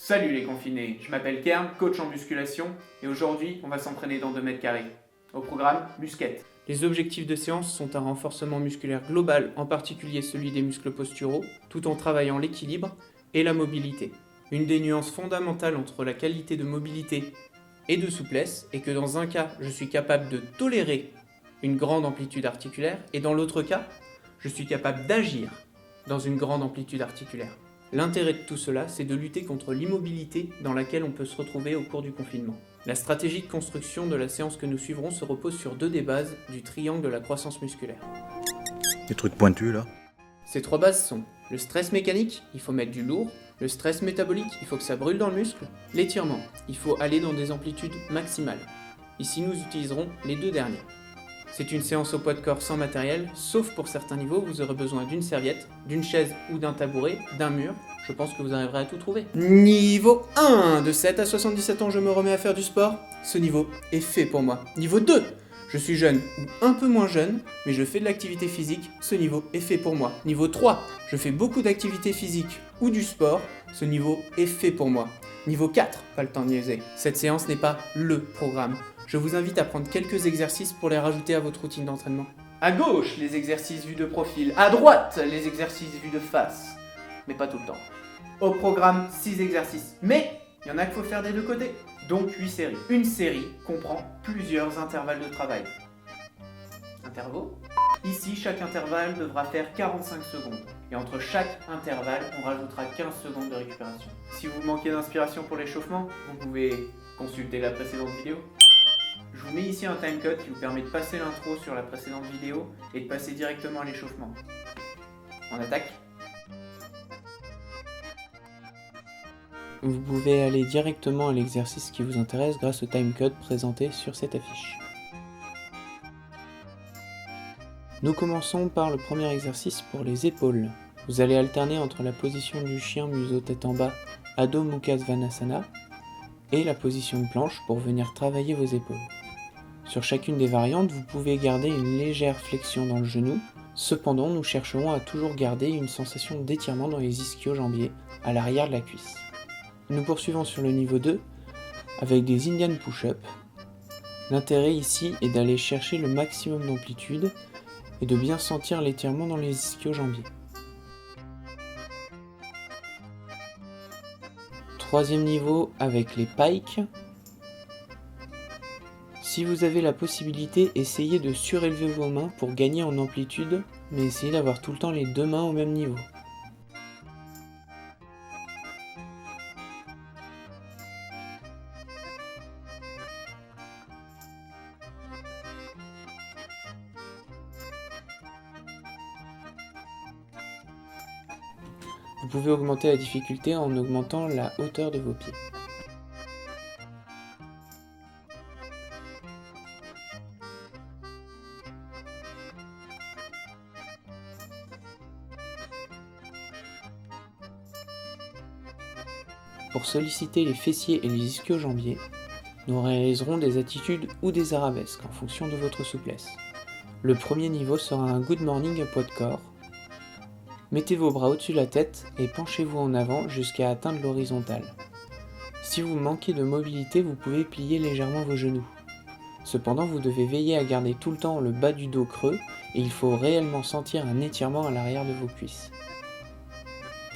Salut les confinés, je m'appelle Kern, coach en musculation, et aujourd'hui on va s'entraîner dans 2 mètres carrés. Au programme, musquette. Les objectifs de séance sont un renforcement musculaire global, en particulier celui des muscles posturaux, tout en travaillant l'équilibre et la mobilité. Une des nuances fondamentales entre la qualité de mobilité et de souplesse est que dans un cas, je suis capable de tolérer une grande amplitude articulaire, et dans l'autre cas, je suis capable d'agir dans une grande amplitude articulaire. L'intérêt de tout cela, c'est de lutter contre l'immobilité dans laquelle on peut se retrouver au cours du confinement. La stratégie de construction de la séance que nous suivrons se repose sur 2 des bases du triangle de la croissance musculaire. Des trucs pointus là. Ces 3 bases sont le stress mécanique, il faut mettre du lourd, le stress métabolique, il faut que ça brûle dans le muscle, l'étirement, il faut aller dans des amplitudes maximales. Ici nous utiliserons les 2 derniers. C'est une séance au poids de corps sans matériel, sauf pour certains niveaux, vous aurez besoin d'une serviette, d'une chaise ou d'un tabouret, d'un mur. Je pense que vous arriverez à tout trouver. Niveau 1, de 7 à 77 ans, je me remets à faire du sport. Ce niveau est fait pour moi. Niveau 2, je suis jeune ou un peu moins jeune, mais je fais de l'activité physique. Ce niveau est fait pour moi. Niveau 3, je fais beaucoup d'activité physique ou du sport. Ce niveau est fait pour moi. Niveau 4, pas le temps de niaiser. Cette séance n'est pas le programme. Je vous invite à prendre quelques exercices pour les rajouter à votre routine d'entraînement. À gauche, les exercices vus de profil. À droite, les exercices vus de face. Mais pas tout le temps. Au programme, 6 exercices. Mais il y en a qu'il faut faire des 2 côtés. Donc 8 séries. Une série comprend plusieurs intervalles de travail. Intervaux. Ici, chaque intervalle devra faire 45 secondes. Et entre chaque intervalle, on rajoutera 15 secondes de récupération. Si vous manquez d'inspiration pour l'échauffement, vous pouvez consulter la précédente vidéo. Je vous mets ici un timecode qui vous permet de passer l'intro sur la précédente vidéo et de passer directement à l'échauffement. On attaque. Vous pouvez aller directement à l'exercice qui vous intéresse grâce au timecode présenté sur cette affiche. Nous commençons par le premier exercice pour les épaules. Vous allez alterner entre la position du chien museau tête en bas, Adho Mukha Svanasana, et la position de planche pour venir travailler vos épaules. Sur chacune des variantes, vous pouvez garder une légère flexion dans le genou. Cependant, nous chercherons à toujours garder une sensation d'étirement dans les ischio-jambiers à l'arrière de la cuisse. Nous poursuivons sur le niveau 2 avec des Indian push-up. L'intérêt ici est d'aller chercher le maximum d'amplitude et de bien sentir l'étirement dans les ischio-jambiers. Troisième niveau avec les pikes. Si vous avez la possibilité, essayez de surélever vos mains pour gagner en amplitude, mais essayez d'avoir tout le temps les 2 mains au même niveau. Vous pouvez augmenter la difficulté en augmentant la hauteur de vos pieds. Pour solliciter les fessiers et les ischio-jambiers, nous réaliserons des attitudes ou des arabesques en fonction de votre souplesse. Le premier niveau sera un good morning à poids de corps. Mettez vos bras au-dessus de la tête et penchez-vous en avant jusqu'à atteindre l'horizontale. Si vous manquez de mobilité, vous pouvez plier légèrement vos genoux. Cependant, vous devez veiller à garder tout le temps le bas du dos creux et il faut réellement sentir un étirement à l'arrière de vos cuisses.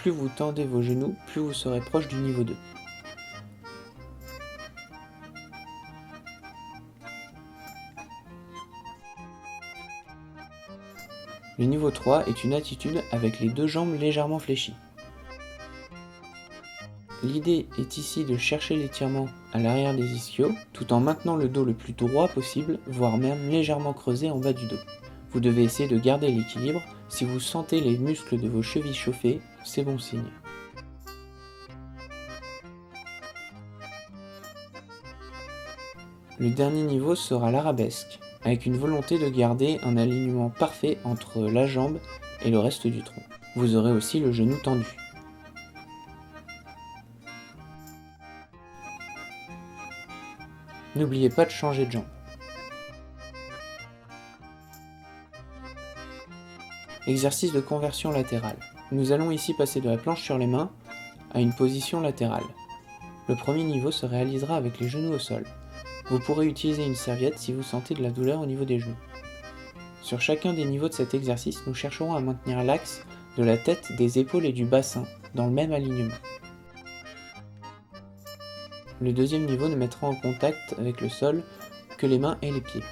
Plus vous tendez vos genoux, plus vous serez proche du niveau 2. Le niveau 3 est une attitude avec les 2 jambes légèrement fléchies. L'idée est ici de chercher l'étirement à l'arrière des ischios, tout en maintenant le dos le plus droit possible, voire même légèrement creusé en bas du dos. Vous devez essayer de garder l'équilibre. Si vous sentez les muscles de vos chevilles chauffer, c'est bon signe. Le dernier niveau sera l'arabesque, avec une volonté de garder un alignement parfait entre la jambe et le reste du tronc. Vous aurez aussi le genou tendu. N'oubliez pas de changer de jambe. Exercice de conversion latérale. Nous allons ici passer de la planche sur les mains à une position latérale. Le premier niveau se réalisera avec les genoux au sol. Vous pourrez utiliser une serviette si vous sentez de la douleur au niveau des genoux. Sur chacun des niveaux de cet exercice, nous chercherons à maintenir l'axe de la tête, des épaules et du bassin dans le même alignement. Le deuxième niveau ne mettra en contact avec le sol que les mains et les pieds.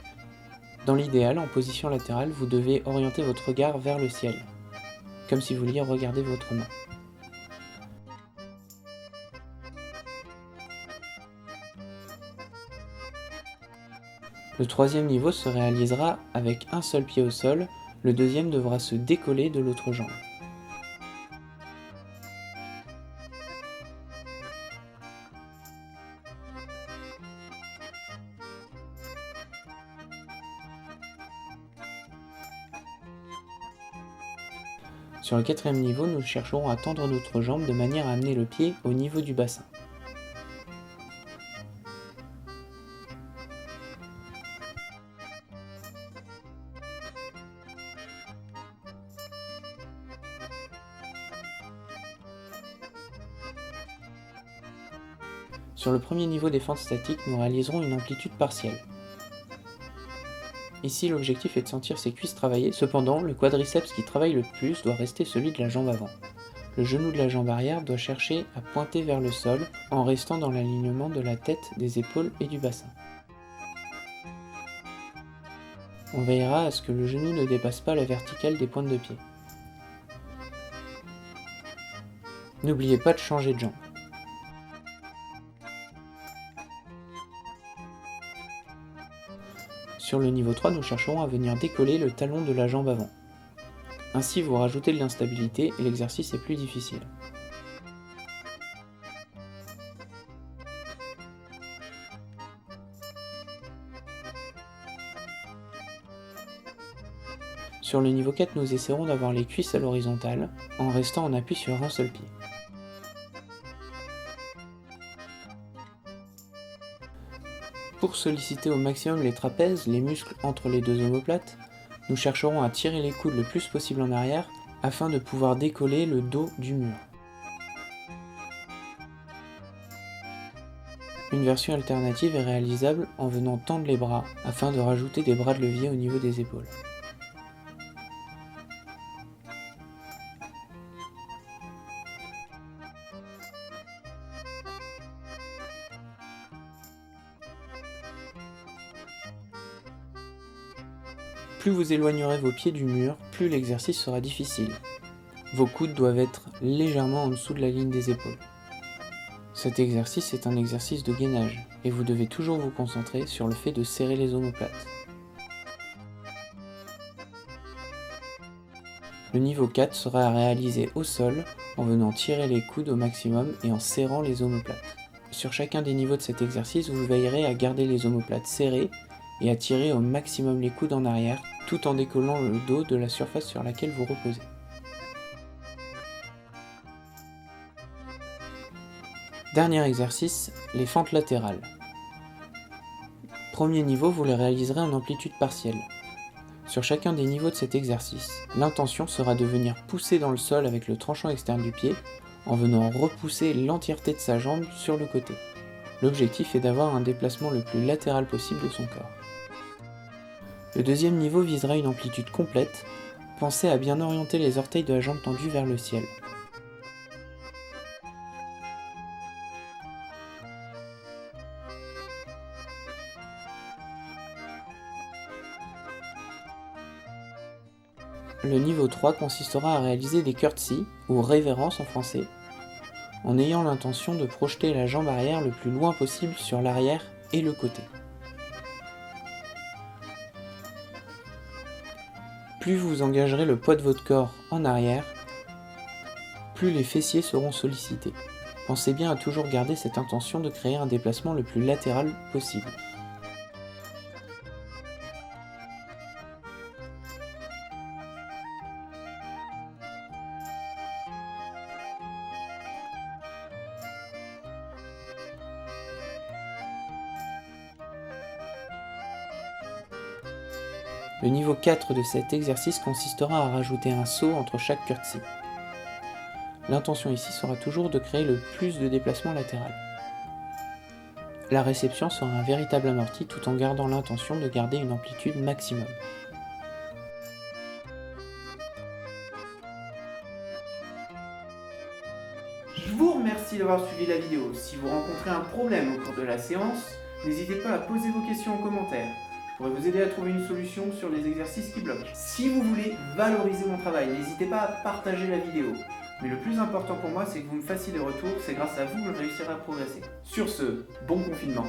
Dans l'idéal, en position latérale, vous devez orienter votre regard vers le ciel, comme si vous vouliez regarder votre main. Le troisième niveau se réalisera avec un seul pied au sol, le deuxième devra se décoller de l'autre jambe. Sur le quatrième niveau, nous chercherons à tendre notre jambe de manière à amener le pied au niveau du bassin. Sur le premier niveau des fentes statiques, nous réaliserons une amplitude partielle. Ici, l'objectif est de sentir ses cuisses travailler, cependant, le quadriceps qui travaille le plus doit rester celui de la jambe avant. Le genou de la jambe arrière doit chercher à pointer vers le sol en restant dans l'alignement de la tête, des épaules et du bassin. On veillera à ce que le genou ne dépasse pas la verticale des pointes de pied. N'oubliez pas de changer de jambe. Sur le niveau 3, nous chercherons à venir décoller le talon de la jambe avant. Ainsi, vous rajoutez de l'instabilité et l'exercice est plus difficile. Sur le niveau 4, nous essaierons d'avoir les cuisses à l'horizontale en restant en appui sur un seul pied. Pour solliciter au maximum les trapèzes, les muscles entre les deux omoplates, nous chercherons à tirer les coudes le plus possible en arrière afin de pouvoir décoller le dos du mur. Une version alternative est réalisable en venant tendre les bras afin de rajouter des bras de levier au niveau des épaules. Plus vous éloignerez vos pieds du mur, plus l'exercice sera difficile. Vos coudes doivent être légèrement en dessous de la ligne des épaules. Cet exercice est un exercice de gainage, et vous devez toujours vous concentrer sur le fait de serrer les omoplates. Le niveau 4 sera à réaliser au sol, en venant tirer les coudes au maximum et en serrant les omoplates. Sur chacun des niveaux de cet exercice, vous veillerez à garder les omoplates serrées et à tirer au maximum les coudes en arrière, tout en décollant le dos de la surface sur laquelle vous reposez. Dernier exercice, les fentes latérales. Premier niveau, vous les réaliserez en amplitude partielle. Sur chacun des niveaux de cet exercice, l'intention sera de venir pousser dans le sol avec le tranchant externe du pied, en venant repousser l'entièreté de sa jambe sur le côté. L'objectif est d'avoir un déplacement le plus latéral possible de son corps. Le deuxième niveau visera une amplitude complète. Pensez à bien orienter les orteils de la jambe tendue vers le ciel. Le niveau 3 consistera à réaliser des curtsies, ou révérences en français, en ayant l'intention de projeter la jambe arrière le plus loin possible sur l'arrière et le côté. Plus vous engagerez le poids de votre corps en arrière, plus les fessiers seront sollicités. Pensez bien à toujours garder cette intention de créer un déplacement le plus latéral possible. Le niveau 4 de cet exercice consistera à rajouter un saut entre chaque curtsy. L'intention ici sera toujours de créer le plus de déplacement latéral. la réception sera un véritable amorti tout en gardant l'intention de garder une amplitude maximum. Je vous remercie d'avoir suivi la vidéo. Si vous rencontrez un problème au cours de la séance, n'hésitez pas à poser vos questions en commentaire. Je pourrais vous aider à trouver une solution sur les exercices qui bloquent. Si vous voulez valoriser mon travail, n'hésitez pas à partager la vidéo. Mais le plus important pour moi, c'est que vous me fassiez des retours, c'est grâce à vous que je réussirai à progresser. Sur ce, bon confinement.